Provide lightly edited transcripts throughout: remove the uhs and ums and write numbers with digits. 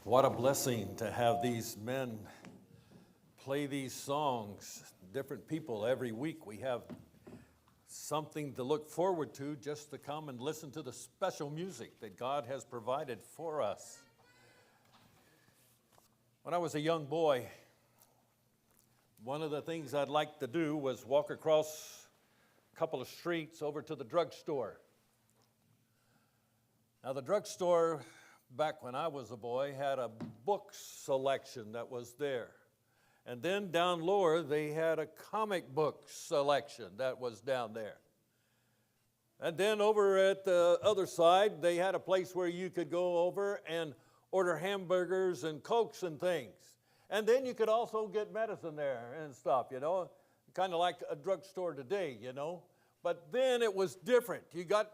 What a blessing to have these men play these songs. Different people every week. We have something to look forward to just to come and listen to the special music that God has provided for us. When I was a young boy, one of the things I'd like to do was walk across a couple of streets over to the drugstore. Now, the drugstore, back when I was a boy, had a book selection that was there. And then down lower, they had a comic book selection that was down there. And then over at the other side, they had a place where you could go over and order hamburgers and Cokes and things. And then you could also get medicine there and stuff, kind of like a drugstore today, But then it was different. You got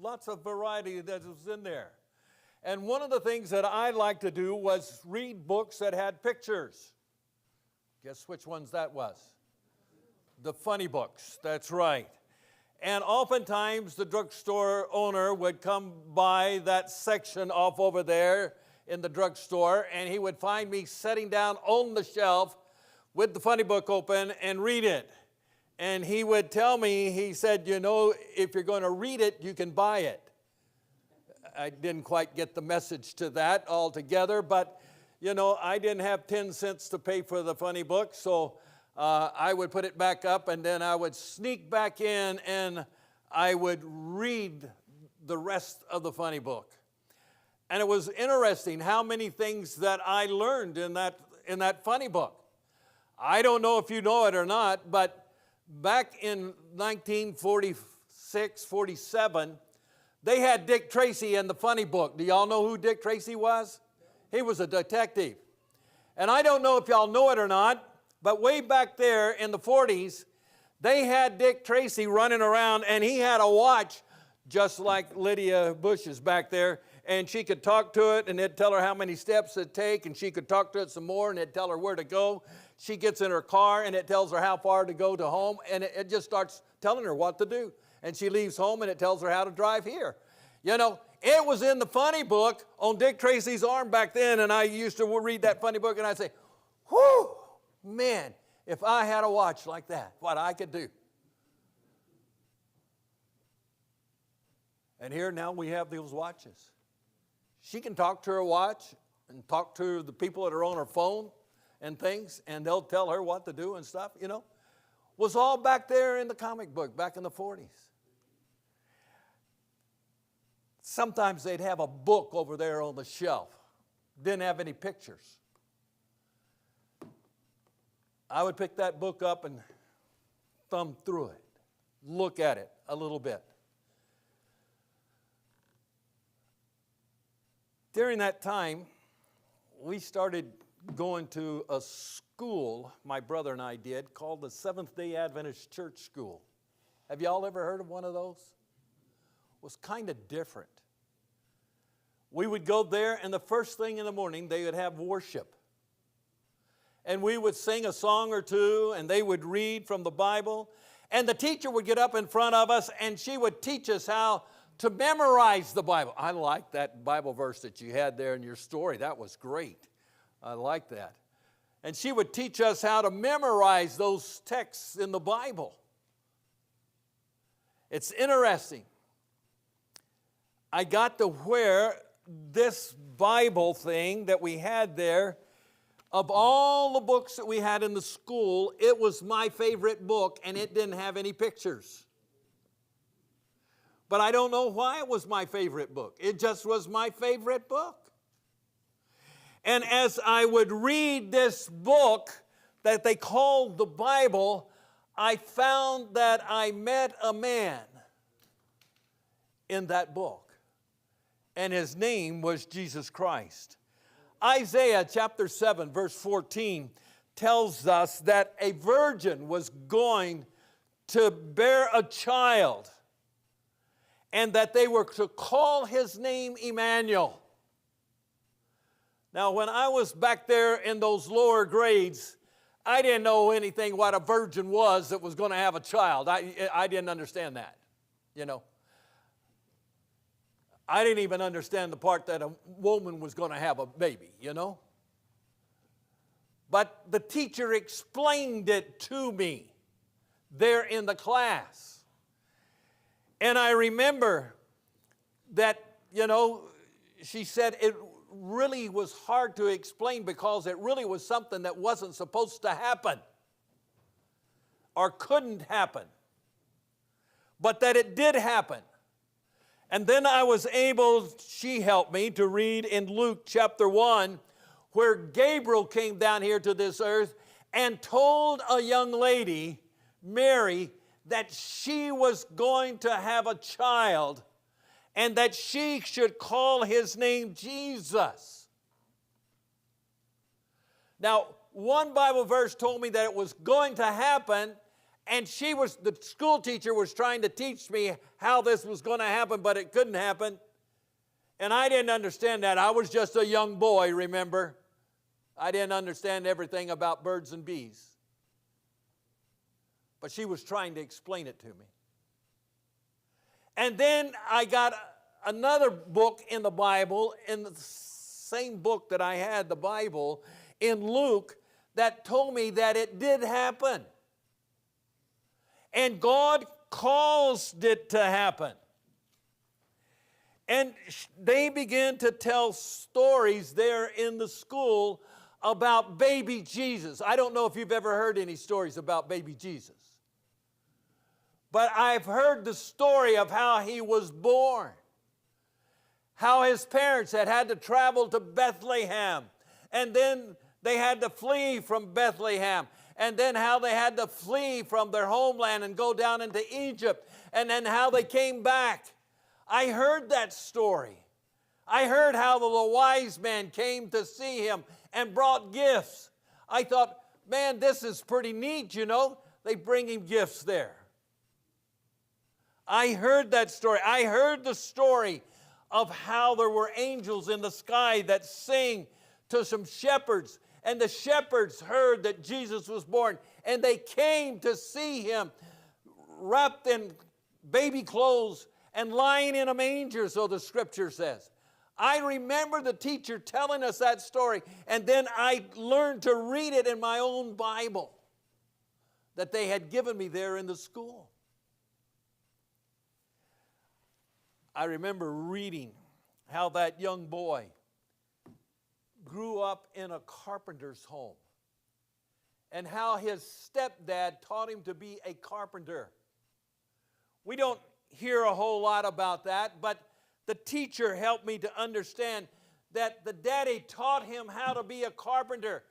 lots of variety that was in there. And one of the things that I liked to do was read books that had pictures. Guess which ones that was? The funny books, that's right. And oftentimes the drugstore owner would come by that section off over there in the drugstore, and he would find me sitting down on the shelf with the funny book open and read it. And he would tell me, he said, if you're going to read it, you can buy it. I didn't quite get the message to that altogether, but, I didn't have 10 cents to pay for the funny book, so I would put it back up, and then I would sneak back in, and I would read the rest of the funny book. And it was interesting how many things that I learned in that funny book. I don't know if you know it or not, but back in 1946, 47, they had Dick Tracy in the funny book. Do y'all know who Dick Tracy was? He was a detective. And I don't know if y'all know it or not, but way back there in the 40s, they had Dick Tracy running around, and he had a watch just like Lydia Bush's back there, and she could talk to it, and it'd tell her how many steps it'd take, and she could talk to it some more, and it'd tell her where to go. She gets in her car, and it tells her how far to go to home, and it just starts telling her what to do. And she leaves home, and it tells her how to drive here. It was in the funny book on Dick Tracy's arm back then, and I used to read that funny book, and I'd say, whew, man, if I had a watch like that, what I could do. And here now we have those watches. She can talk to her watch and talk to the people that are on her phone and things, and they'll tell her what to do and stuff, Was all back there in the comic book back in the 40s. Sometimes they'd have a book over there on the shelf. Didn't have any pictures. I would pick that book up and thumb through it, look at it a little bit. During that time, we started going to a school, my brother and I did, called the Seventh-day Adventist Church School. Have y'all ever heard of one of those? It was kind of different. We would go there, and the first thing in the morning, they would have worship. And we would sing a song or two, and they would read from the Bible. And the teacher would get up in front of us, and she would teach us how to memorize the Bible. I like that Bible verse that you had there in your story. That was great. I like that. And she would teach us how to memorize those texts in the Bible. It's interesting. I got to where this Bible thing that we had there, of all the books that we had in the school, it was my favorite book, and it didn't have any pictures. But I don't know why it was my favorite book. It just was my favorite book. And as I would read this book that they called the Bible, I found that I met a man in that book. And his name was Jesus Christ. Isaiah chapter 7, verse 14 tells us that a virgin was going to bear a child, and that they were to call his name Emmanuel. Now, when I was back there in those lower grades, I didn't know anything what a virgin was that was going to have a child. I didn't understand that, I didn't even understand the part that a woman was going to have a baby, you know. But the teacher explained it to me there in the class. And I remember that, you know, she said it really was hard to explain because it really was something that wasn't supposed to happen or couldn't happen, but that it did happen. And then I was able, she helped me to read in Luke chapter 1, where Gabriel came down here to this earth and told a young lady, Mary, that she was going to have a child and that she should call his name Jesus. Now, one Bible verse told me that it was going to happen, and the school teacher was trying to teach me how this was going to happen, but it couldn't happen. And I didn't understand that. I was just a young boy, remember? I didn't understand everything about birds and bees. But she was trying to explain it to me. And then I got another book in the Bible, in the same book that I had, the Bible, in Luke, that told me that it did happen. And God caused it to happen. And they began to tell stories there in the school about baby Jesus. I don't know if you've ever heard any stories about baby Jesus. But I've heard the story of how he was born. How his parents had to travel to Bethlehem. And then they had to flee from Bethlehem. And then how they had to flee from their homeland and go down into Egypt. And then how they came back. I heard that story. I heard how the wise men came to see him and brought gifts. I thought, man, this is pretty neat, you know. They bring him gifts there. I heard that story. I heard the story of how there were angels in the sky that sing to some shepherds. And the shepherds heard that Jesus was born. And they came to see him wrapped in baby clothes and lying in a manger, so the scripture says. I remember the teacher telling us that story, and then I learned to read it in my own Bible that they had given me there in the school. I remember reading how that young boy grew up in a carpenter's home and how his stepdad taught him to be a carpenter. We don't hear a whole lot about that, but the teacher helped me to understand that the daddy taught him how to be a carpenter,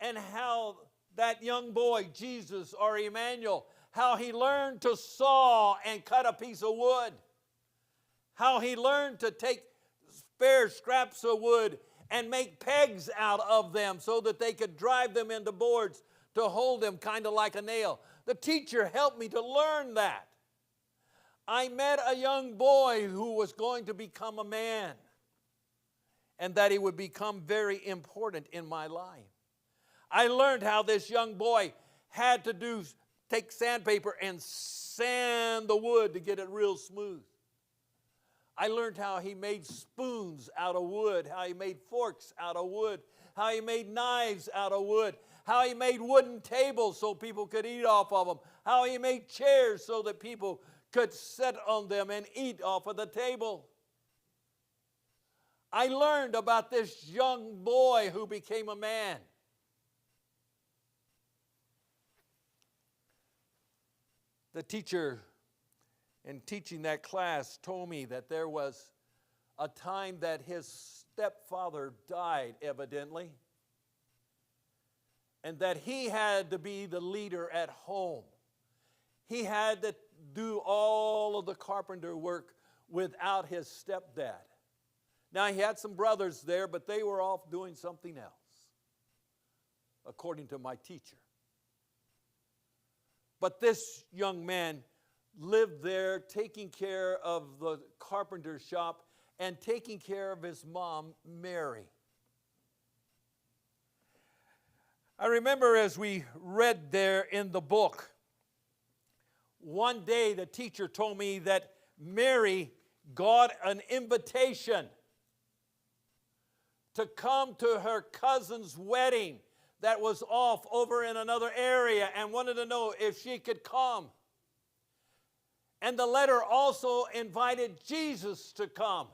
and how that young boy, Jesus or Emmanuel, how he learned to saw and cut a piece of wood, how he learned to take spare scraps of wood and make pegs out of them so that they could drive them into boards to hold them kind of like a nail. The teacher helped me to learn that. I met a young boy who was going to become a man, and that he would become very important in my life. I learned how this young boy had to take sandpaper and sand the wood to get it real smooth. I learned how he made spoons out of wood, how he made forks out of wood, how he made knives out of wood, how he made wooden tables so people could eat off of them, how he made chairs so that people could sit on them and eat off of the table. I learned about this young boy who became a man. The teacher in teaching that class told me that there was a time that his stepfather died, evidently, and that he had to be the leader at home. He had to do all of the carpenter work without his stepdad. Now, he had some brothers there, but they were off doing something else, according to my teacher. But this young man lived there taking care of the carpenter shop and taking care of his mom, Mary. I remember as we read there in the book, one day the teacher told me that Mary got an invitation to come to her cousin's wedding that was off over in another area and wanted to know if she could come. And the letter also invited Jesus to come.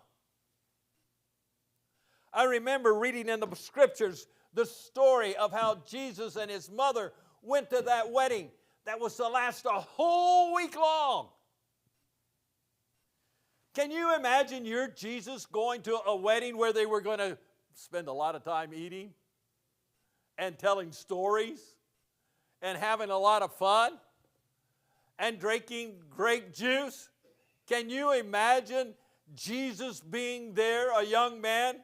I remember reading in the scriptures the story of how Jesus and his mother went to that wedding that was to last a whole week long. Can you imagine your Jesus going to a wedding where they were going to spend a lot of time eating and telling stories and having a lot of fun and drinking grape juice? Can you imagine Jesus being there, a young man,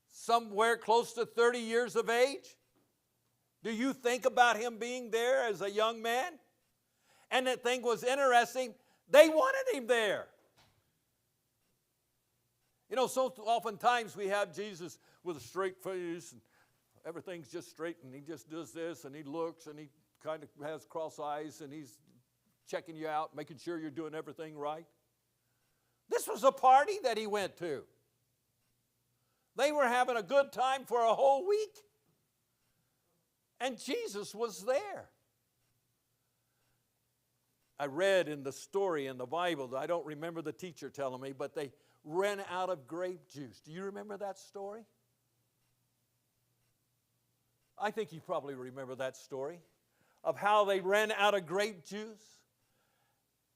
somewhere close to 30 years of age? Do you think about him being there as a young man? And the thing was interesting, they wanted him there. You know, so oftentimes we have Jesus with a straight face and everything's just straight and he just does this and he looks and he kind of has cross eyes and he's checking you out, making sure you're doing everything right. This was a party that he went to. They were having a good time for a whole week. And Jesus was there. I read in the story in the Bible, I don't remember the teacher telling me, but they ran out of grape juice. Do you remember that story? I think you probably remember that story of how they ran out of grape juice.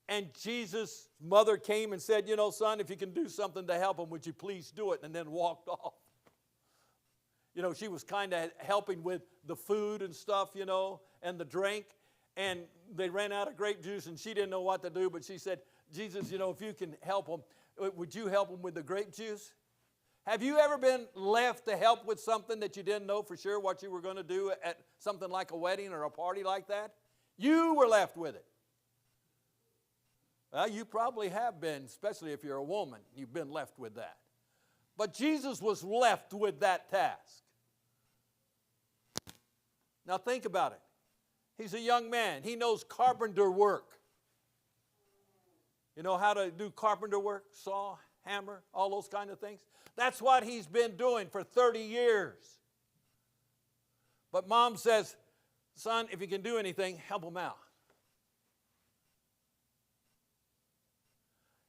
And Jesus' mother came and said, you know, son, if you can do something to help him, would you please do it? And then walked off. You know, she was kind of helping with the food and stuff, you know, and the drink. And they ran out of grape juice and she didn't know what to do. But she said, Jesus, you know, if you can help him, would you help him with the grape juice? Have you ever been left to help with something that you didn't know for sure what you were going to do at something like a wedding or a party like that? You were left with it. Well, you probably have been, especially if you're a woman, you've been left with that. But Jesus was left with that task. Now think about it. He's a young man. He knows carpenter work. You know how to do carpenter work? Saw, hammer, all those kind of things. That's what he's been doing for 30 years. But mom says, son, if you can do anything, help him out.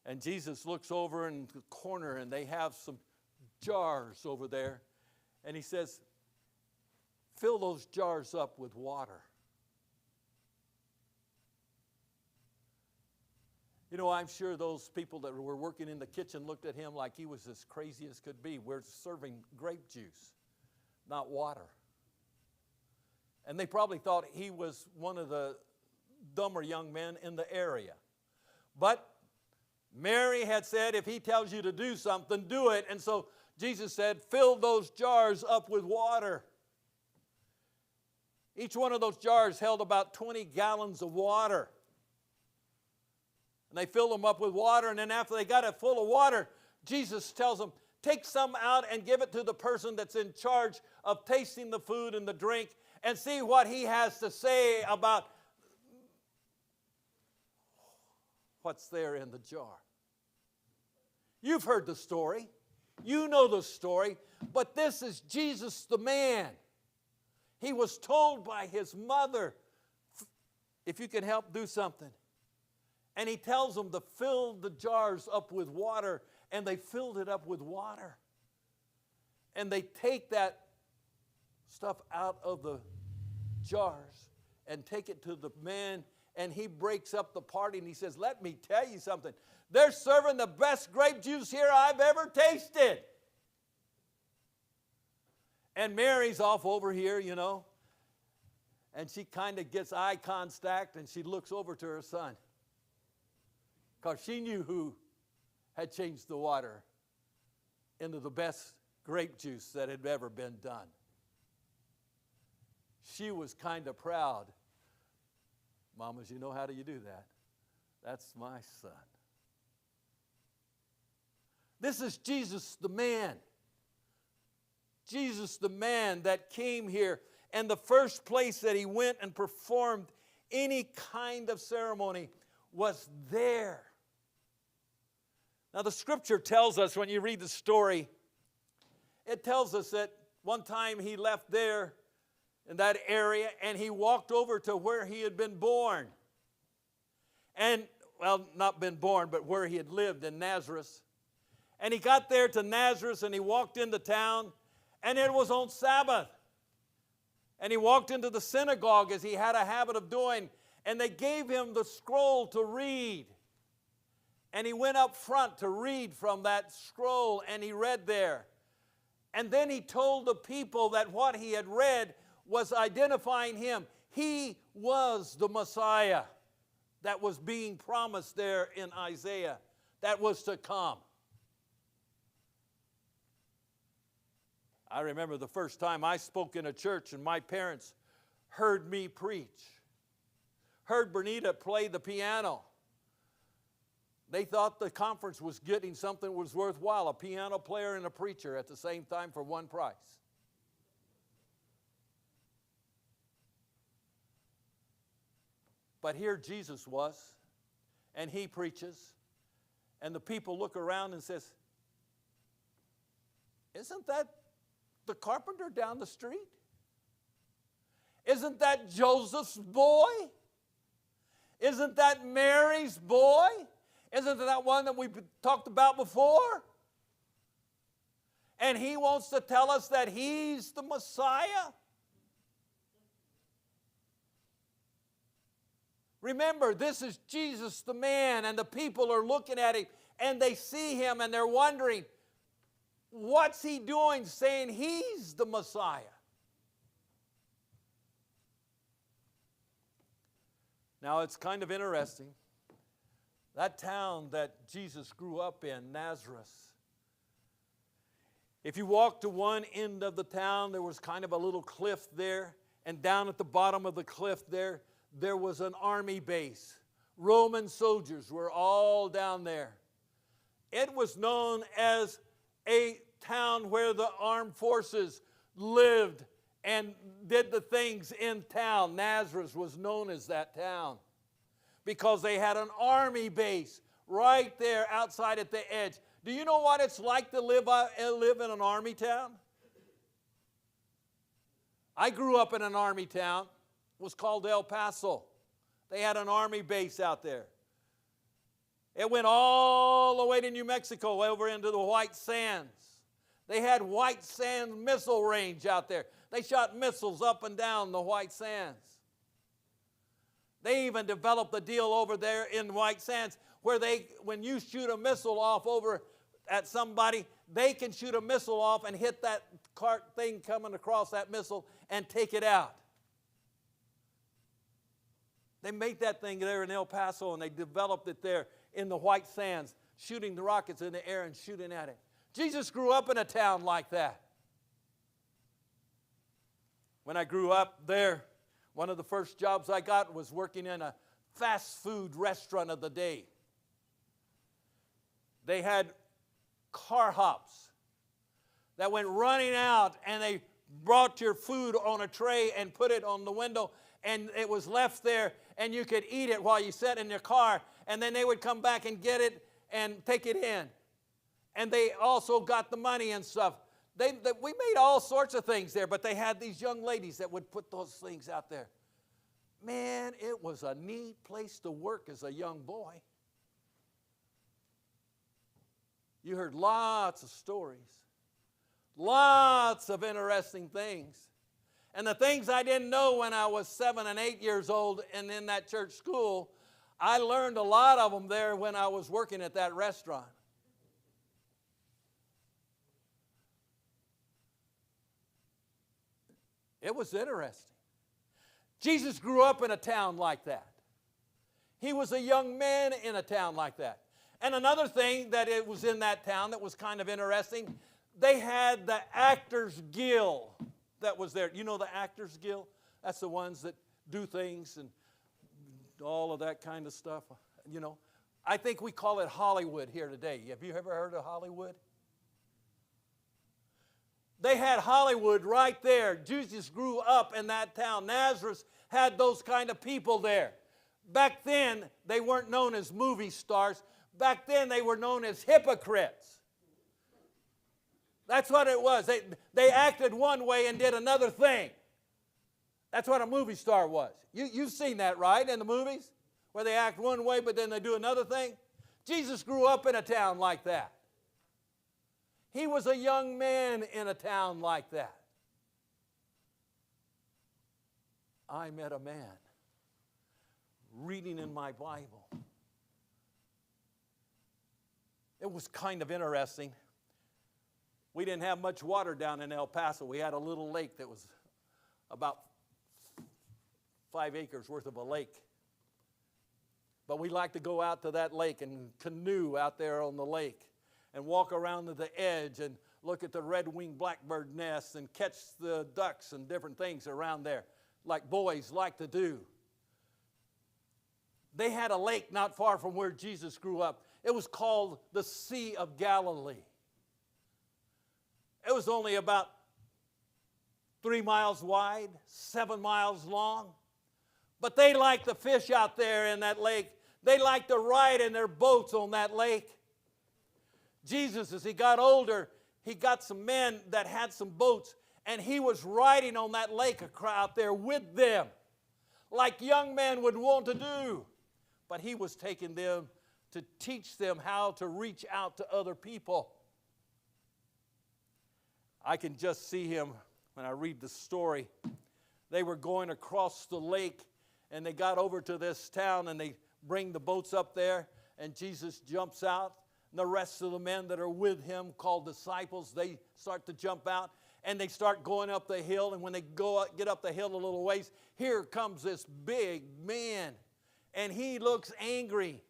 And Jesus looks over in the corner and they have some jars over there. And he says, fill those jars up with water. You know, I'm sure those people that were working in the kitchen looked at him like he was as crazy as could be. We're serving grape juice, not water. And they probably thought he was one of the dumber young men in the area. But Mary had said, if he tells you to do something, do it. And so Jesus said, fill those jars up with water. Each one of those jars held about 20 gallons of water. And they filled them up with water, and then after they got it full of water, Jesus tells them, take some out and give it to the person that's in charge of tasting the food and the drink and see what he has to say about what's there in the jar. You've heard the story. You know the story. But this is Jesus the man. He was told by his mother, if you can help, do something. And he tells them to fill the jars up with water, and they filled it up with water. And they take that stuff out of the jars and take it to the man, and he breaks up the party, and he says, let me tell you something. They're serving the best grape juice here I've ever tasted. And Mary's off over here, you know, and she kind of gets eye contact, and she looks over to her son. Because she knew who had changed the water into the best grape juice that had ever been done. She was kind of proud. Mamas, you know how do you do that? That's my son. This is Jesus the man. Jesus the man that came here. And the first place that he went and performed any kind of ceremony was there. Now the scripture tells us, when you read the story, it tells us that one time he left there in that area and he walked over to where he had been born. And, well, not been born, but where he had lived in Nazareth. And he got there to Nazareth and he walked into town, and it was on Sabbath. And he walked into the synagogue, as he had a habit of doing, and they gave him the scroll to read. And he went up front to read from that scroll, and he read there. And then he told the people that what he had read was identifying him. He was the Messiah that was being promised there in Isaiah, that was to come. I remember the first time I spoke in a church and my parents heard me preach, heard Bernita play the piano. They thought the conference was getting something that was worthwhile, a piano player and a preacher at the same time for one price. But here Jesus was, and he preaches, and the people look around and says, "Isn't that the carpenter down the street? Isn't that Joseph's boy? Isn't that Mary's boy? Isn't that one that we talked about before?" And he wants to tell us that he's the Messiah. Remember, this is Jesus the man, and the people are looking at him, and they see him, and they're wondering, what's he doing saying he's the Messiah? Now, it's kind of interesting. That town that Jesus grew up in, Nazareth, if you walked to one end of the town, there was kind of a little cliff there, and down at the bottom of the cliff there was an army base. Roman soldiers were all down there. It was known as a town where the armed forces lived and did the things in town. Nazareth was known as that town because they had an army base right there outside at the edge. Do you know what it's like to live in an army town? I grew up in an army town. It was called El Paso. They had an army base out there. It went all the way to New Mexico, over into the White Sands. They had White Sands missile range out there. They shot missiles up and down the White Sands. They even developed a deal over there in White Sands where when you shoot a missile off over at somebody, they can shoot a missile off and hit that cart thing coming across that missile and take it out. They made that thing there in El Paso, and they developed it there in the White Sands, shooting the rockets in the air and shooting at it. Jesus grew up in a town like that. When I grew up there, one of the first jobs I got was working in a fast food restaurant of the day. They had car hops that went running out, and they brought your food on a tray and put it on the window, and it was left there, and you could eat it while you sat in your car, and then they would come back and get it and take it in. And they also got the money and stuff. We made all sorts of things there, but they had these young ladies that would put those things out there. Man, it was a neat place to work as a young boy. You heard lots of stories, lots of interesting things. And the things I didn't know when I was 7 and 8 years old and in that church school, I learned a lot of them there when I was working at that restaurant. It was interesting. Jesus grew up in a town like that. He was a young man in a town like that. And another thing that it was in that town that was kind of interesting, they had the Actors Guild that was there. You know the Actors Guild? That's the ones that do things and all of that kind of stuff. You know, I think we call it Hollywood here today. Have you ever heard of Hollywood? They had Hollywood right there. Jesus grew up in that town. Nazareth had those kind of people there. Back then, they weren't known as movie stars, Back then they were known as hypocrites. That's what it was. They acted one way and did another thing. That's what a movie star was. You've seen that, right, in the movies? Where they act one way but then they do another thing? Jesus grew up in a town like that. He was a young man in a town like that. I met a man reading in my Bible. It was kind of interesting. We didn't have much water down in El Paso. We had a little lake that was about 5 acres worth of a lake. But we liked to go out to that lake and canoe out there on the lake and walk around to the edge and look at the red-winged blackbird nests and catch the ducks and different things around there, like boys like to do. They had a lake not far from where Jesus grew up. It was called the Sea of Galilee. It was only about 3 miles wide, 7 miles long. But they liked to fish out there in that lake. They liked to ride in their boats on that lake. Jesus, as he got older, he got some men that had some boats, and he was riding on that lake out there with them, like young men would want to do. But he was taking them to teach them how to reach out to other people. I can just see him when I read the story. They were going across the lake, and they got over to this town, and they bring the boats up there, and Jesus jumps out. And the rest of the men that are with him, called disciples, they start to jump out, and they start going up the hill. And when they get up the hill a little ways, here comes this big man, and he looks angry.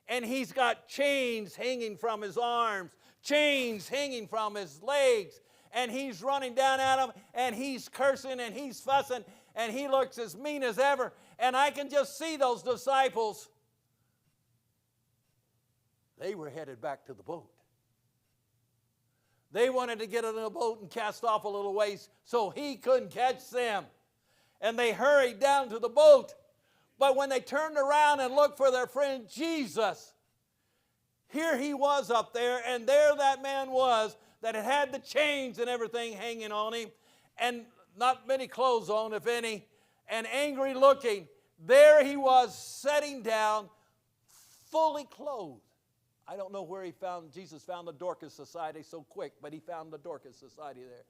And he's got chains hanging from his arms, chains hanging from his legs, and he's running down at him, and he's cursing, and he's fussing, and he looks as mean as ever. And I can just see those disciples. They were headed back to the boat. They wanted to get in the boat and cast off a little ways so he couldn't catch them. And they hurried down to the boat. But when they turned around and looked for their friend Jesus, here he was up there, and there that man was that had the chains and everything hanging on him, and not many clothes on, if any, and angry looking. There he was sitting down, fully clothed. I don't know where Jesus found the Dorcas Society so quick, but he found the Dorcas Society there.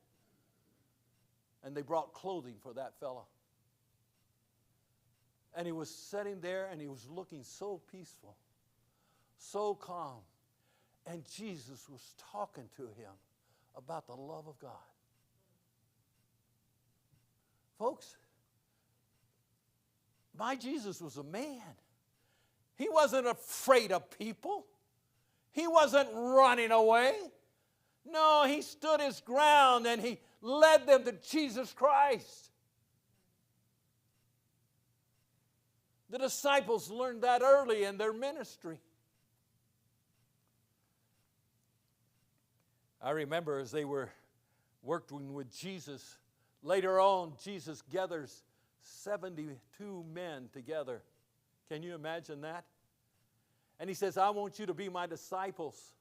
And they brought clothing for that fellow. And he was sitting there, and he was looking so peaceful, so calm. And Jesus was talking to him about the love of God. Folks, my Jesus was a man. He wasn't afraid of people. He wasn't running away. No, he stood his ground, and he led them to Jesus Christ. The disciples learned that early in their ministry. I remember as they were working with Jesus, later on, Jesus gathers 72 men together. Can you imagine that? And he says, I want you to be my disciples.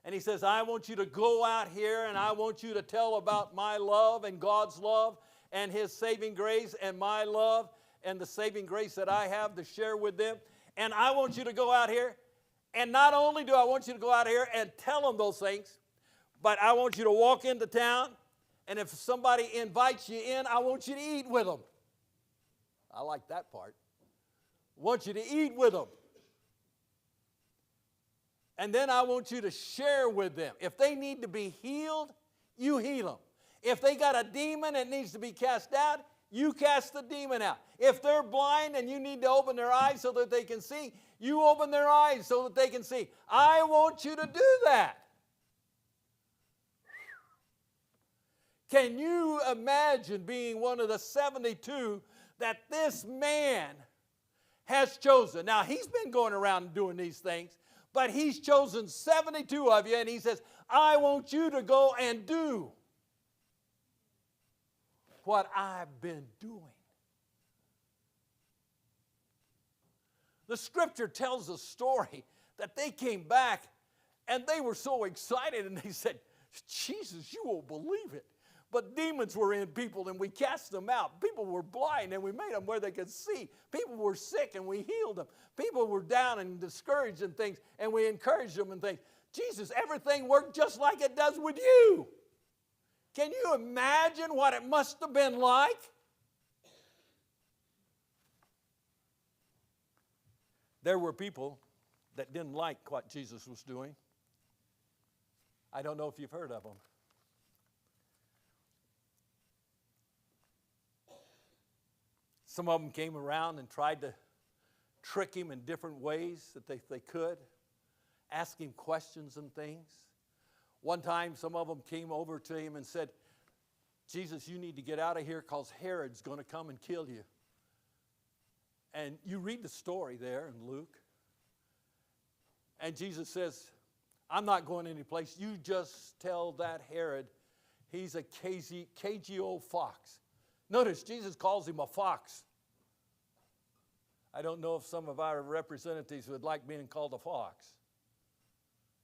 And he says, I want you to go out here, and I want you to tell about my love and God's love and his saving grace and my love and the saving grace that I have to share with them. And I want you to go out here, and not only do I want you to go out here and tell them those things, but I want you to walk into town, and if somebody invites you in, I want you to eat with them. I like that part. I want you to eat with them. And then I want you to share with them. If they need to be healed, you heal them. If they got a demon that needs to be cast out, you cast the demon out. If they're blind and you need to open their eyes so that they can see, you open their eyes so that they can see. I want you to do that. Can you imagine being one of the 72 that this man has chosen? Now, he's been going around doing these things, but he's chosen 72 of you, and he says, I want you to go and do what I've been doing. The scripture tells a story that they came back and they were so excited and they said, Jesus, you won't believe it. But demons were in people and we cast them out. People were blind and we made them where they could see. People were sick and we healed them. People were down and discouraged and things and we encouraged them and things. Jesus, everything worked just like it does with you. Can you imagine what it must have been like? There were people that didn't like what Jesus was doing. I don't know if you've heard of them. Some of them came around and tried to trick him in different ways that they could, ask him questions and things. One time, some of them came over to him and said, Jesus, you need to get out of here because Herod's going to come and kill you. And you read the story there in Luke. And Jesus says, I'm not going any place. You just tell that Herod he's a cagey old fox. Notice Jesus calls him a fox. I don't know if some of our representatives would like being called a fox.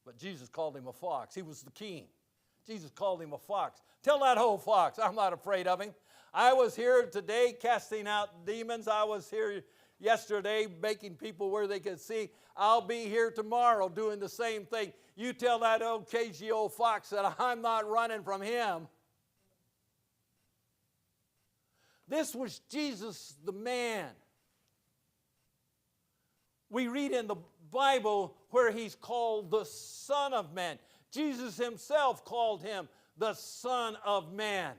But Jesus called him a fox. He was the king. Jesus called him a fox. Tell that whole fox, I'm not afraid of him. I was here today casting out demons. I was here yesterday making people where they could see. I'll be here tomorrow doing the same thing. You tell that old cagey old fox that I'm not running from him. This was Jesus the man. We read in the Bible where he's called the Son of Man. Jesus himself called him the Son of Man.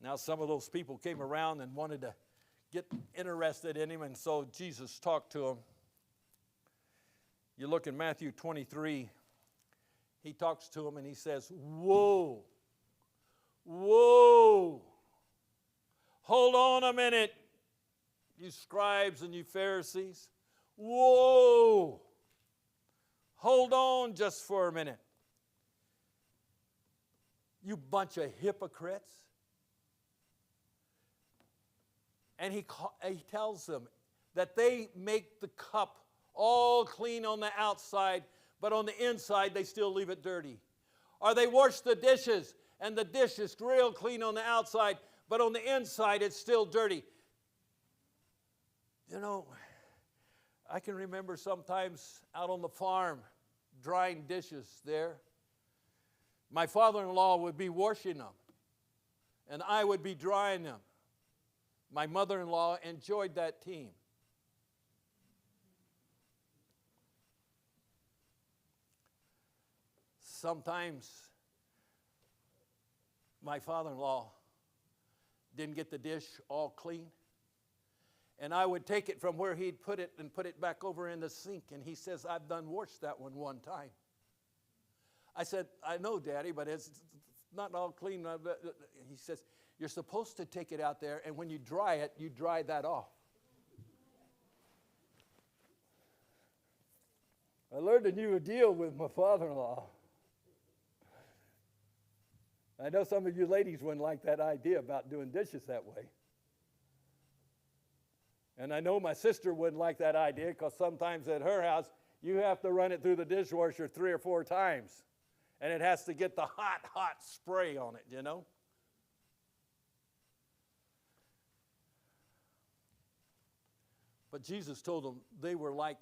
Now some of those people came around and wanted to get interested in him, and so Jesus talked to them. You look in Matthew 23, he talks to them and he says, whoa, whoa. Hold on a minute, you scribes and you Pharisees. Whoa! Hold on just for a minute. You bunch of hypocrites. And he tells them that they make the cup all clean on the outside, but on the inside they still leave it dirty. Or they wash the dishes, and the dish is real clean on the outside, but on the inside it's still dirty. You know, I can remember sometimes out on the farm drying dishes there. My father-in-law would be washing them, and I would be drying them. My mother-in-law enjoyed that team. Sometimes my father-in-law didn't get the dish all clean, and I would take it from where he'd put it and put it back over in the sink, and he says, I've done washed that one time. I said, I know, Daddy, but it's not all clean. He says, you're supposed to take it out there, and when you dry it, you dry that off. I learned a new deal with my father-in-law. I know some of you ladies wouldn't like that idea about doing dishes that way. And I know my sister wouldn't like that idea because sometimes at her house, you have to run it through the dishwasher 3 or 4 times. And it has to get the hot spray on it, you know. But Jesus told them they were like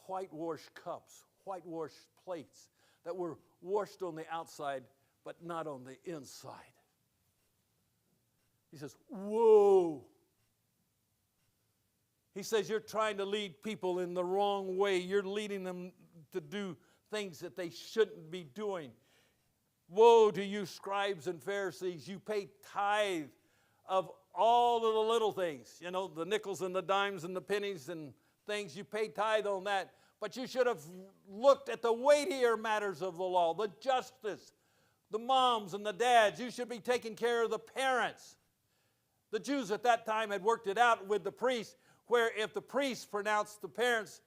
whitewashed cups, whitewashed plates that were washed on the outside, but not on the inside. He says, whoa. He says, you're trying to lead people in the wrong way. You're leading them to do things that they shouldn't be doing. Woe to you, scribes and Pharisees. You pay tithe of all of the little things. You know, the nickels and the dimes and the pennies and things. You pay tithe on that. But you should have looked at the weightier matters of the law, the justice, the moms and the dads. You should be taking care of the parents. The Jews at that time had worked it out with the priests, where if the priests pronounced the parents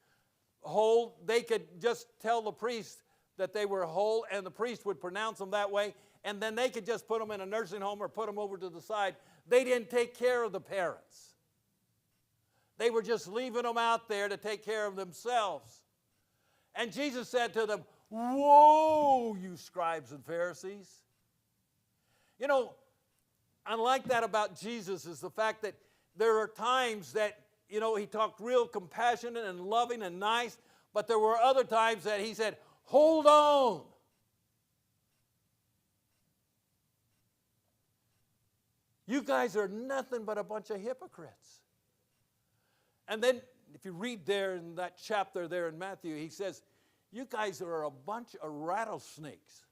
whole, they could just tell the priest that they were whole, and the priest would pronounce them that way, and then they could just put them in a nursing home or put them over to the side. They didn't take care of the parents. They were just leaving them out there to take care of themselves. And Jesus said to them, "Woe, you scribes and Pharisees." You know, I like that about Jesus is the fact that there are times that, you know, he talked real compassionate and loving and nice, but there were other times that he said, "Hold on." You guys are nothing but a bunch of hypocrites. And then if you read there in that chapter there in Matthew, he says, you guys are a bunch of rattlesnakes.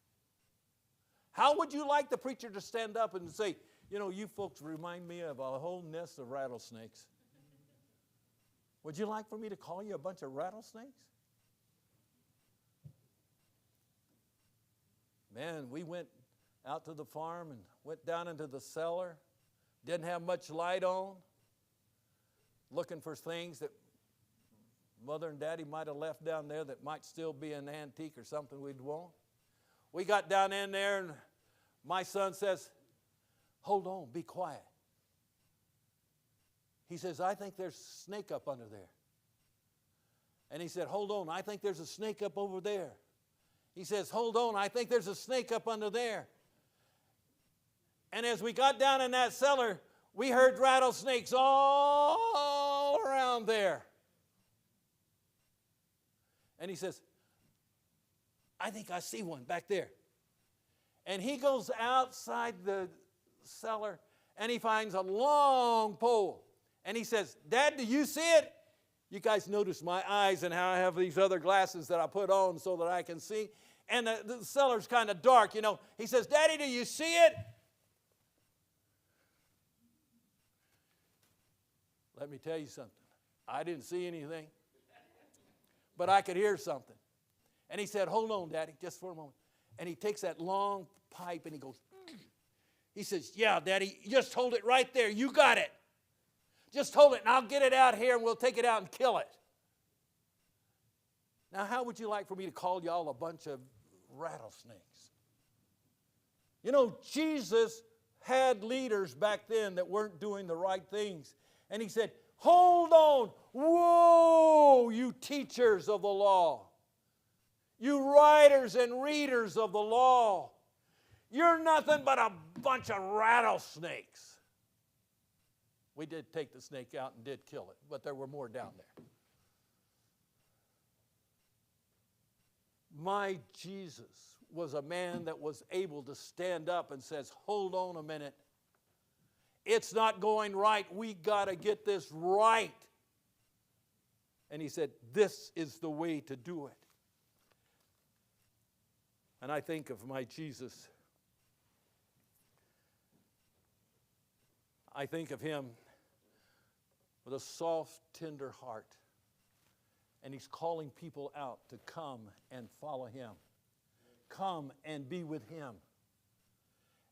How would you like the preacher to stand up and say, you know, you folks remind me of a whole nest of rattlesnakes? Would you like for me to call you a bunch of rattlesnakes? Man, we went out to the farm and went down into the cellar. Didn't have much light on. Looking for things that Mother and Daddy might have left down there that might still be an antique or something we'd want. We got down in there and my son says, "Hold on, be quiet." He says, "I think there's a snake up under there." And he said, "Hold on, I think there's a snake up over there." He says, "Hold on, I think there's a snake up under there." And as we got down in that cellar, we heard rattlesnakes all around there. And he says, "I think I see one back there." And he goes outside the cellar and he finds a long pole. And he says, "Dad, do you see it?" You guys notice my eyes and how I have these other glasses that I put on so that I can see. And the cellar's kind of dark, you know. He says, "Daddy, do you see it?" Let me tell you something. I didn't see anything, but I could hear something. And he said, "Hold on, Daddy, just for a moment." And he takes that long pipe and he goes, he says, "Yeah, Daddy, just hold it right there. You got it. Just hold it and I'll get it out here and we'll take it out and kill it." Now, how would you like for me to call y'all a bunch of rattlesnakes? You know, Jesus had leaders back then that weren't doing the right things. And he said, "Hold on. Whoa, you teachers of the law. You writers and readers of the law. You're nothing but a bunch of rattlesnakes." We did take the snake out and did kill it, but there were more down there. My Jesus was a man that was able to stand up and says, "Hold on a minute. It's not going right. We got to get this right." And he said, "This is the way to do it." And I think of my Jesus. I think of him with a soft, tender heart. And he's calling people out to come and follow him. Come and be with him.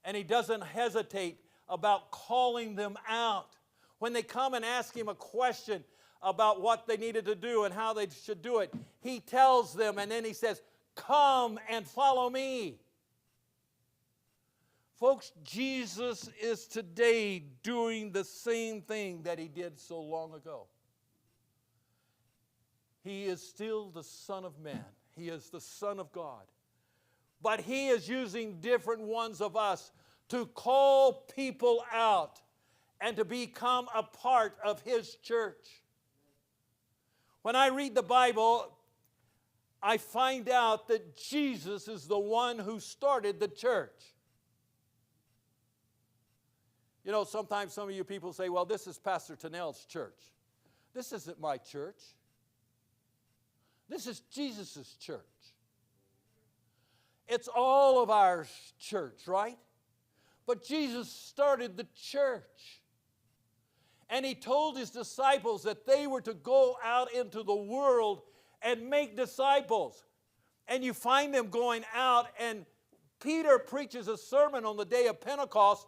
And he doesn't hesitate about calling them out. When they come and ask him a question about what they needed to do and how they should do it, he tells them and then he says, "Come and follow me." Folks, Jesus is today doing the same thing that he did so long ago. He is still the Son of Man. He is the Son of God. But he is using different ones of us to call people out and to become a part of his church. When I read the Bible, I find out that Jesus is the one who started the church. You know, sometimes some of you people say, "Well, this is Pastor Tunnell's church." This isn't my church. This is Jesus' church. It's all of our church, right? But Jesus started the church. And he told his disciples that they were to go out into the world and make disciples. And you find them going out, and Peter preaches a sermon on the day of Pentecost,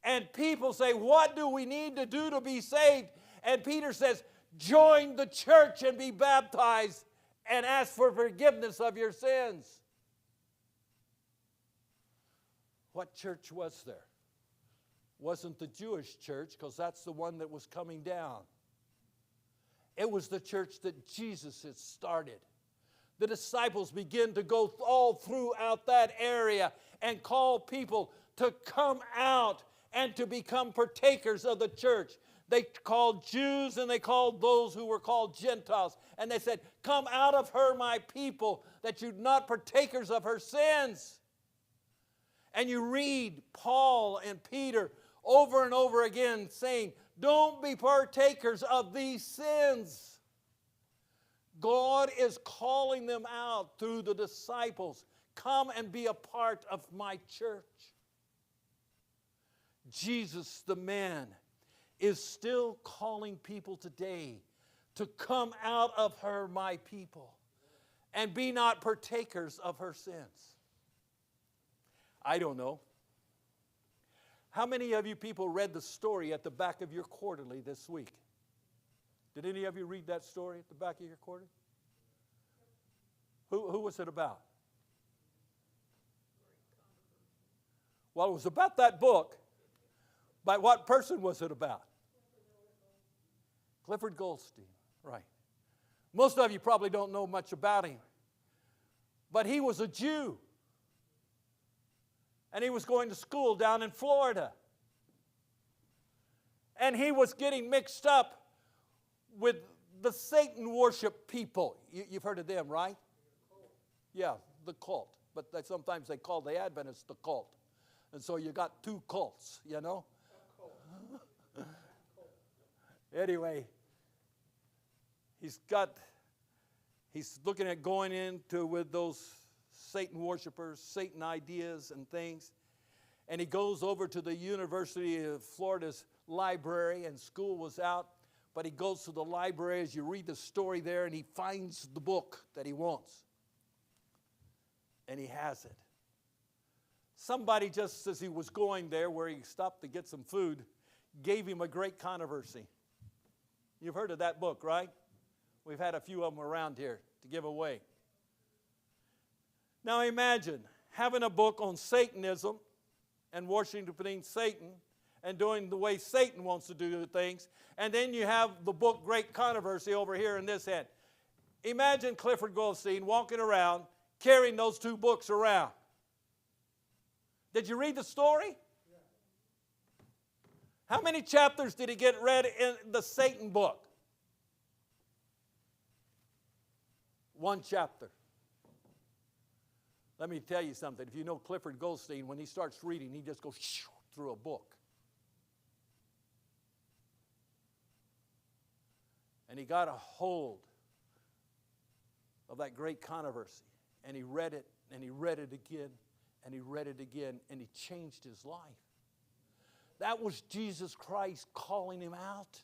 and people say, "What do we need to do to be saved?" And Peter says, "Join the church and be baptized and ask for forgiveness of your sins." What church was there? Wasn't the Jewish church, because that's the one that was coming down. It was the church that Jesus had started. The disciples began to go all throughout that area and call people to come out and to become partakers of the church. They called Jews and they called those who were called Gentiles. And they said, come out of her, my people, that you're not partakers of her sins. And you read Paul and Peter over and over again saying, don't be partakers of these sins. God is calling them out through the disciples. Come and be a part of my church. Jesus, the man, is still calling people today to come out of her, my people, and be not partakers of her sins. I don't know. How many of you people read the story at the back of your quarterly this week? Did any of you read that story at the back of your quarterly? Who was it about? Well, it was about that book. But what person was it about? Clifford Goldstein, right. Most of you probably don't know much about him. But he was a Jew. And he was going to school down in Florida. And he was getting mixed up with the Satan worship people. You've heard of them, right? Yeah, the cult. But sometimes they call the Adventists the cult. And so you got two cults, you know? Anyway, he's looking at going into with those Satan worshipers, Satan ideas and things. And he goes over to the University of Florida's library, and school was out. But he goes to the library as you read the story there, and he finds the book that he wants. And he has it. Somebody, just as he was going there, where he stopped to get some food, gave him a great controversy. You've heard of that book, right? We've had a few of them around here to give away. Now imagine having a book on Satanism and worshiping Satan and doing the way Satan wants to do things, and then you have the book Great Controversy over here in this hand. Imagine Clifford Goldstein walking around carrying those two books around. Did you read the story? Yeah. How many chapters did he get read in the Satan book? One chapter. Let me tell you something. If you know Clifford Goldstein, when he starts reading, he just goes through a book. And he got a hold of that great controversy. And he read it, and he read it again, and he read it again, and he changed his life. That was Jesus Christ calling him out.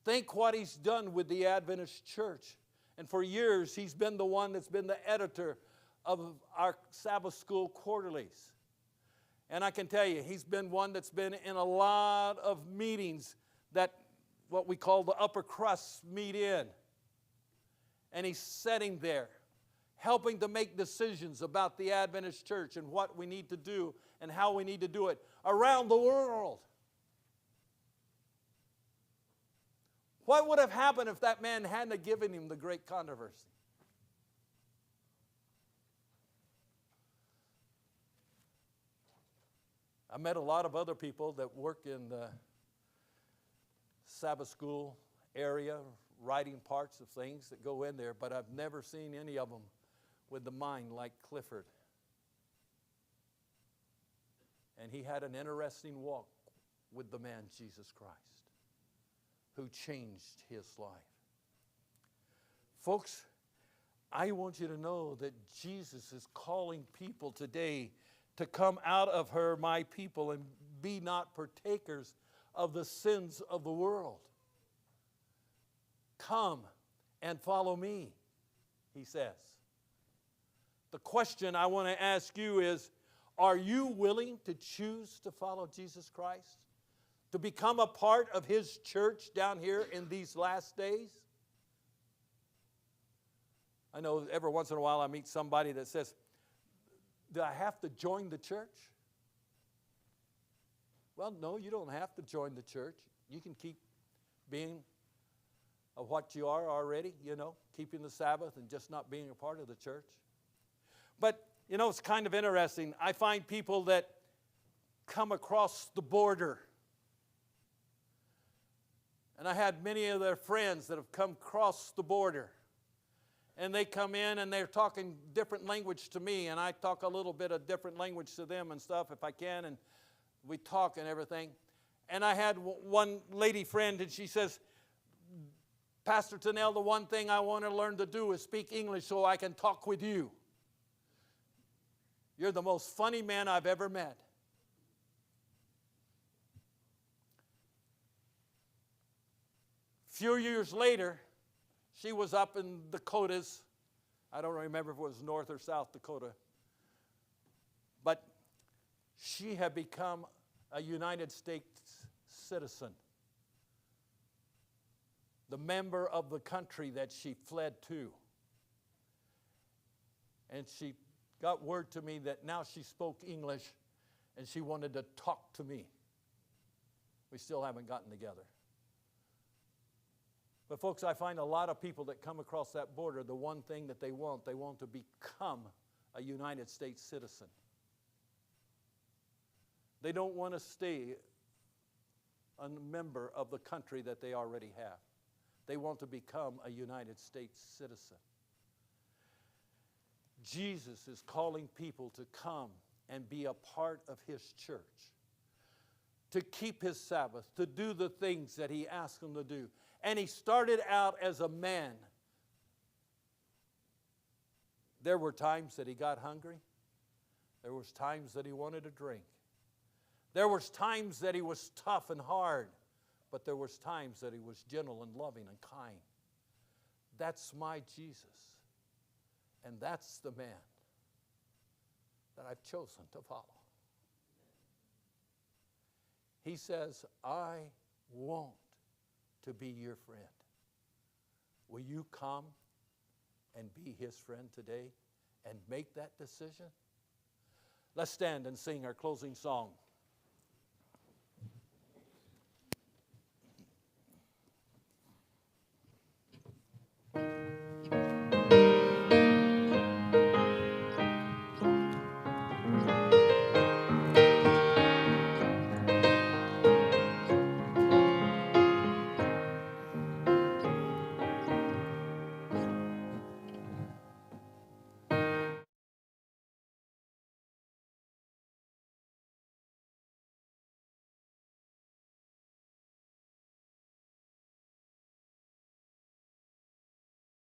Think what he's done with the Adventist church. And for years, he's been the one that's been the editor of our Sabbath School quarterlies. And I can tell you, he's been one that's been in a lot of meetings that what we call the upper crust meet in. And he's sitting there, helping to make decisions about the Adventist church and what we need to do and how we need to do it around the world. What would have happened if that man hadn't given him the great controversy? I met a lot of other people that work in the Sabbath school area, writing parts of things that go in there, but I've never seen any of them with the mind like Clifford. And he had an interesting walk with the man Jesus Christ, who changed his life. Folks, I want you to know that Jesus is calling people today to come out of her, my people, and be not partakers of the sins of the world. Come and follow me, he says. The question I want to ask you is, are you willing to choose to follow Jesus Christ? To become a part of his church down here in these last days? I know every once in a while I meet somebody that says, do I have to join the church? Well, no, you don't have to join the church. You can keep being what you are already, keeping the Sabbath and just not being a part of the church. But, it's kind of interesting. I find people that come across the border. And I had many of their friends that have come across the border. And they come in and they're talking different language to me, and I talk a little bit of different language to them and stuff if I can, and we talk and everything. And I had one lady friend, and she says, Pastor Tunnell, the one thing I want to learn to do is speak English so I can talk with you. You're the most funny man I've ever met. A few years later, she was up in Dakotas. I don't remember if it was North or South Dakota. But she had become a United States citizen. The member of the country that she fled to. And she got word to me that now she spoke English and she wanted to talk to me. We still haven't gotten together. But folks, I find a lot of people that come across that border, the one thing that they want to become a United States citizen. They don't want to stay a member of the country that they already have. They want to become a United States citizen. Jesus is calling people to come and be a part of His church, to keep His Sabbath, to do the things that He asked them to do. And He started out as a man. There were times that He got hungry. There was times that He wanted to drink. There was times that He was tough and hard, but there was times that He was gentle and loving and kind. That's my Jesus. And that's the man that I've chosen to follow. He says, I want to be your friend. Will you come and be His friend today and make that decision? Let's stand and sing our closing song.